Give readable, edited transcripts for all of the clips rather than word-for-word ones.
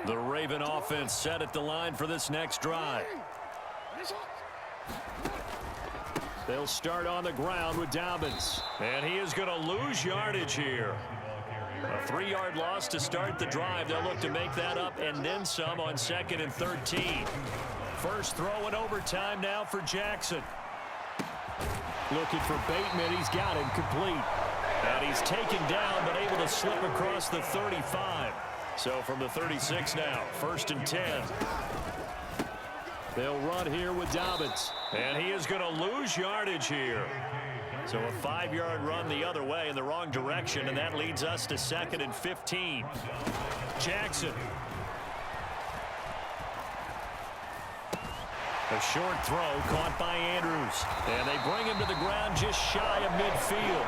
The Raven offense set at the line for this next drive. They'll start on the ground with Dobbins. And he is going to lose yardage here. A 3-yard loss to start the drive. They'll look to make that up and then some on 2nd and 13. First throw in overtime now for Jackson. Looking for Bateman. He's got him complete. And he's taken down but able to slip across the 35. So from the 36 now, 1st and 10. They'll run here with Dobbins. And he is going to lose yardage here. So a 5-yard run the other way in the wrong direction, and that leads us to 2nd and 15. Jackson. A short throw caught by Andrews. And they bring him to the ground just shy of midfield.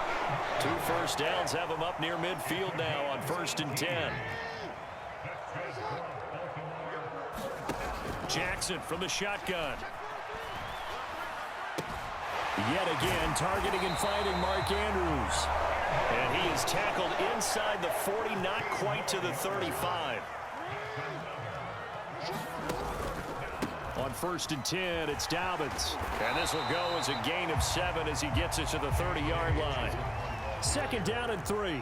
2 first downs have him up near midfield now on 1st and 10. Jackson from the shotgun. Yet again, targeting and fighting Mark Andrews. And he is tackled inside the 40, not quite to the 35. On 1st and 10, it's Dobbins. And this will go as a gain of 7 as he gets it to the 30-yard line. 2nd down and 3.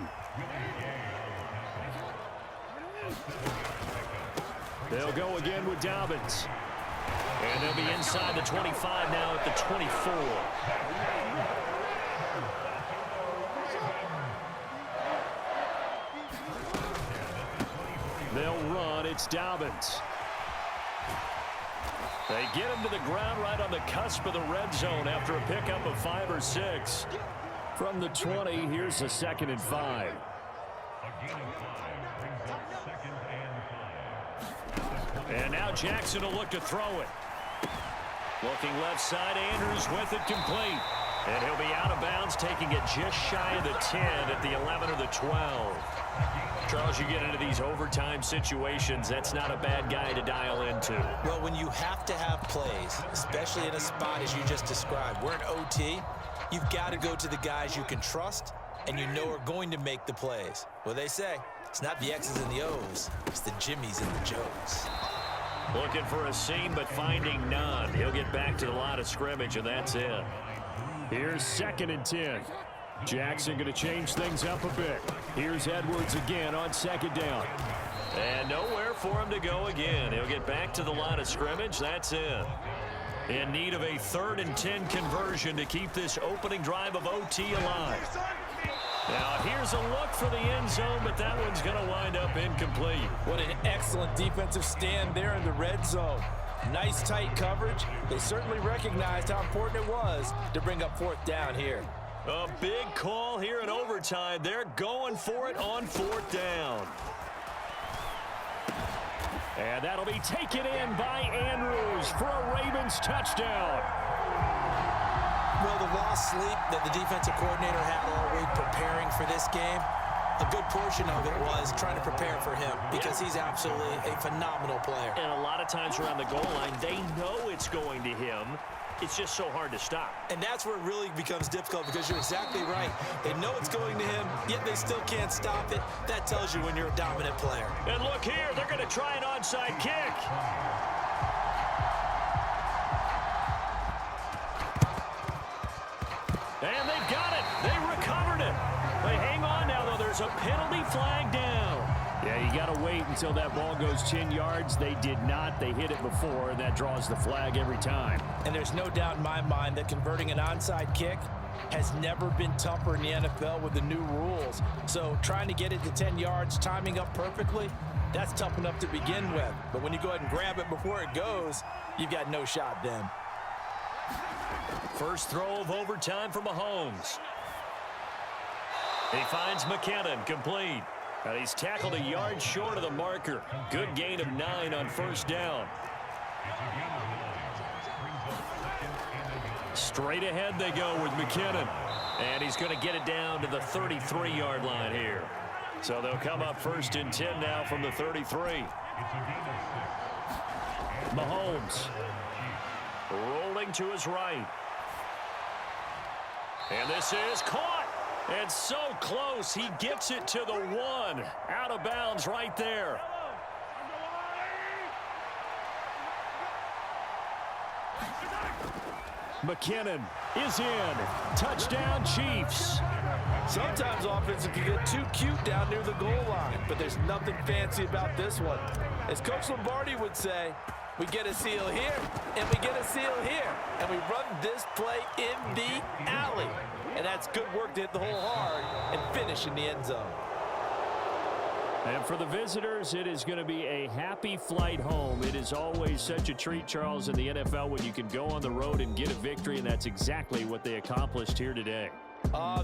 They'll go again with Dobbins. And they'll be inside the 25 now at the 24. They'll run. It's Dobbins. They get him to the ground right on the cusp of the red zone after a pickup of 5 or 6. From the 20, here's a 2nd and 5. And now Jackson will look to throw it. Looking left side, Andrews with it complete. And he'll be out of bounds, taking it just shy of the 10 at the 11 or the 12. Charles, you get into these overtime situations, that's not a bad guy to dial into. Well, when you have to have plays, especially in a spot as you just described, we're in OT, you've got to go to the guys you can trust and you know are going to make the plays. Well, they say, it's not the X's and the O's, it's the Jimmies and the Joes. Looking for a seam, but finding none. He'll get back to the line of scrimmage, and that's it. Here's 2nd and 10. Jackson going to change things up a bit. Here's Edwards again on 2nd down. And nowhere for him to go again. He'll get back to the line of scrimmage. That's it. In need of a 3rd and 10 conversion to keep this opening drive of OT alive. Now, here's a look for the end zone, but that one's going to wind up incomplete. What an excellent defensive stand there in the red zone. Nice tight coverage. They certainly recognized how important it was to bring up 4th down here. A big call here in overtime. They're going for it on 4th down. And that'll be taken in by Andrews for a Ravens touchdown. Well, the lost sleep that the defensive coordinator had all week preparing for this game, a good portion of it was trying to prepare for him because he's absolutely a phenomenal player. And a lot of times around the goal line, they know it's going to him. It's just so hard to stop. And that's where it really becomes difficult because you're exactly right. They know it's going to him, yet they still can't stop it. That tells you when you're a dominant player. And look here, they're going to try an onside kick. And they've got it. They recovered it. They hang on now, though. There's a penalty flag down. Yeah, you got to wait until that ball goes 10 yards. They did not. They hit it before, and that draws the flag every time. And there's no doubt in my mind that converting an onside kick has never been tougher in the NFL with the new rules. So trying to get it to 10 yards, timing up perfectly, that's tough enough to begin with. But when you go ahead and grab it before it goes, you've got no shot then. First throw of overtime for Mahomes. He finds McKinnon complete. And he's tackled a yard short of the marker. Good gain of 9 on 1st down. Straight ahead they go with McKinnon. And he's going to get it down to the 33-yard line here. So they'll come up 1st and 10 now from the 33. Mahomes rolling to his right. And this is caught. And so close, he gets it to the 1. Out of bounds right there. McKinnon is in. Touchdown, Chiefs. Sometimes offenses can get too cute down near the goal line, but there's nothing fancy about this one. As Coach Lombardi would say, we get a seal here, and we get a seal here, and we run this play in the alley. And that's good work to hit the hole hard and finish in the end zone. And for the visitors, it is going to be a happy flight home. It is always such a treat, Charles, in the NFL when you can go on the road and get a victory, and that's exactly what they accomplished here today.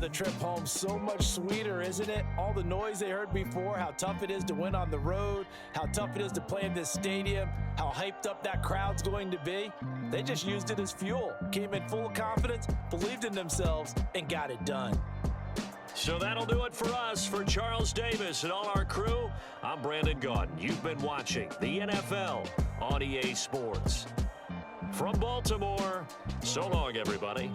The trip home so much sweeter, isn't it? All the noise they heard before, how tough it is to win on the road, how tough it is to play in this stadium, how hyped up that crowd's going to be. They just used it as fuel, came in full of confidence, believed in themselves, and got it done. So that'll do it for us. For Charles Davis and all our crew, I'm Brandon Gaudin. You've been watching the NFL on EA Sports. From Baltimore, so long, everybody.